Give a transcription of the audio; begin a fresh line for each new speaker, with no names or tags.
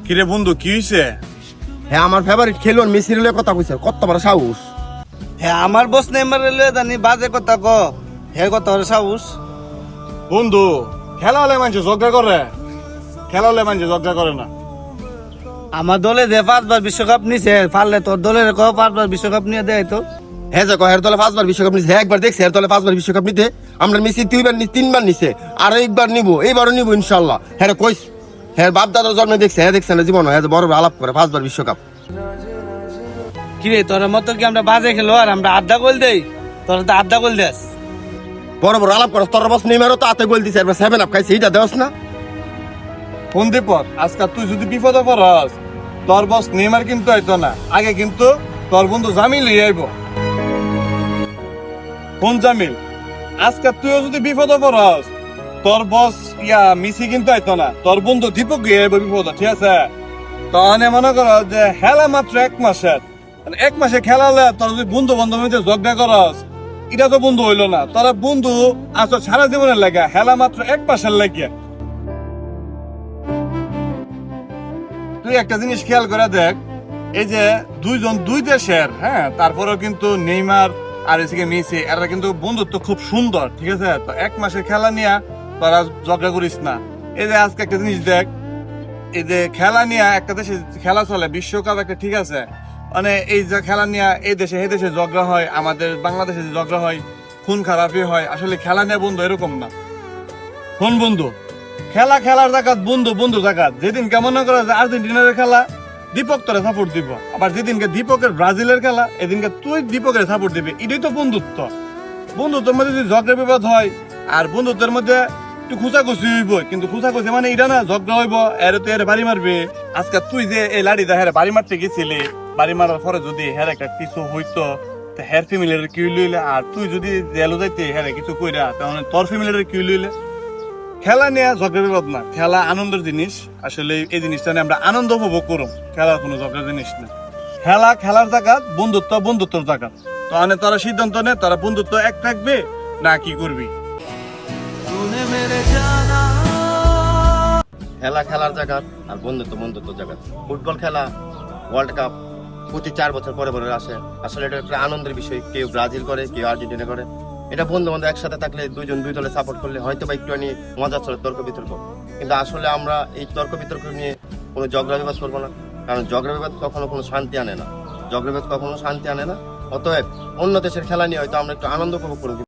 কিরে বন্ধু কি হইছে?
হ্যাঁ আমার ফেভারিট খেলোয়াড় মেসির লয়ে কথা কইছে, কত বড় সাহস।
হ্যাঁ আমার বস নেইমার লয়ে জানি বাজে কথা ক, হে কথা ওর সাহস।
বন্ধু খেলা হলে মানুষ ঝগড়া করে, খেলা হলে মানুষ ঝগড়া করে না।
আমার দলে যে 5বার বিশ্বকাপ নিছে, পারলে তোর দলের কো 5বার বিশ্বকাপ নিয়ে দেয় তো।
হ্যাঁ যে হের দলে 5বার বিশ্বকাপ নিছে, হ্যাঁ একবার দেখছি হের দলে 5বার বিশ্বকাপ নিতে। আমরা মেসি 3বার নিছে, আর একবার নিব, এইবারও নিব ইনশাআল্লাহ। হ্যাঁ কইস হ্যাঁ বাপ দাদার জন্মে দেখছে, হ্যাঁ দেখছে না জীবন, হ্যাঁ বড় আলাপ করে 5বার বিশ্বকাপ।
কিরে তোর মতো কি আমরা বাজে খেলো আর আমরা আড্ডা গোল দেই? তোর তো আড্ডা গোল দেস।
বড় আলাপ করে, তোর বস নেইমারও তো হাতে গোল দিছে, এবার 7 আপ খাইছে, এইটা দেওস না।
ফোন দে পর, আজকাল তুই যদি বিপদে পড়স তোর বস নেইমার কিন্তু আইতো না, আগে কিন্তু তোর বন্ধু জামিল আইব। কোন জামিল? আজকাল তুইও যদি বিপদে পড়স তোর বস মিসি কিন্তু আইতো না, তোর বন্ধু দীপক গিয়ে আইব বিপদ, ঠিক আছে? তাহলে মনে কর যে খেলা মাত্র 1 মাসের, 1 মাসে খেলা হলে তোর যদি বন্ধু বান্ধব ঝগড়া করস, এটা তো বন্ধু হইলো না। তোরা বন্ধু আসো সারা জীবনের লাগে, খেলা মাত্র 1 মাসের লাগে। তুই একটা জিনিস খেয়াল করে দেখ, এই যে দুই দেশের, হ্যাঁ তারপরেও কিন্তু নেইমার আর এদিকে মেসি, এরা কিন্তু বন্ধুত্ব খুব সুন্দর, ঠিক আছে? তো 1 মাসের খেলা নিয়ে তোরা ঝগড়া করিস না। এই যে আজকে একটা জিনিস দেখ, এই যে খেলা নিয়ে একটা দেশে খেলা চলে বিশ্বকাপ একটা, ঠিক আছে? মানে এই যে খেলা নিয়ে এই দেশে এই দেশে ঝগড়া হয়, আমাদের বাংলাদেশে যে ঝগড়া হয়, খুন খারাপই হয়। আসলে খেলা নিয়ে বন্ধু এরকম না। কোন বন্ধু? খেলার জায়গাত বন্ধু বন্ধু জায়গাত। যেদিন কেমন করে যে আর্জেন্টিনার খেলা, দীপক তোরে সাপোর্ট দিব, আবার যেদিনকে দীপকের ব্রাজিলের খেলা, এদিনকে তুই দীপকের সাপোর্ট দিবি। এটাই তো বন্ধুত্ব। বন্ধুত্বের মধ্যে যদি ঝগড়া বিবাদ হয়, আর বন্ধুত্বের মধ্যে একটু খুচাখুচি হইব, কিন্তু খুচাখুচি মানে এটা না ঝগড়া হইব, এর তো এর বাড়ি মারবে। আজকে তুই যে এই লাড়ি দা হ্যাঁ বাড়ি মারতে গেছিলি, বাড়ি মারার পরে যদি হ্যাঁ একটা কিছু হইতো, হের ফ্যামিলির কি লইলে, আর তুই যদি জেলও যাইতে হ্যাঁ কিছু কইরা, তাহলে তোর ফ্যামিলির কি লইলে? খেলা নিয়ে ঝগড়া বিবাদ না, খেলা আনন্দের জিনিস। আসলে এই জিনিসটা নিয়ে আমরা আনন্দ উপভোগ করুম, খেলার কোনো ঝগড়ার জিনিস না। খেলার জায়গা, বন্ধুত্বর জায়গা। তাহলে তারা সিদ্ধান্ত নে, তারা বন্ধুত্ব এক থাকবে না কি করবি।
খেলা খেলার জায়গা, আর বন্ধুত্ব জায়গা। ফুটবল খেলা, ওয়ার্ল্ড কাপ প্রতি 4 বছর পরে পরে আসে। আসলে এটা একটা আনন্দের বিষয়। কেউ ব্রাজিল করে, কেউ আর্জেন্টিনা করে। এটা বন্ধু বান্ধব একসাথে থাকলে, দুই দলে সাপোর্ট করলে হয়তো বা একটু মজা চলে, তর্ক বিতর্ক। কিন্তু আসলে আমরা এই তর্ক বিতর্ক নিয়ে কোনো ঝগড়া বিবাদ করবো না, কারণ ঝগড়া বিবাদ কখনো কোনো শান্তি আনে না। অতএব অন্য দেশের খেলা নিয়ে হয়তো আমরা একটু আনন্দ উপভোগ করবো।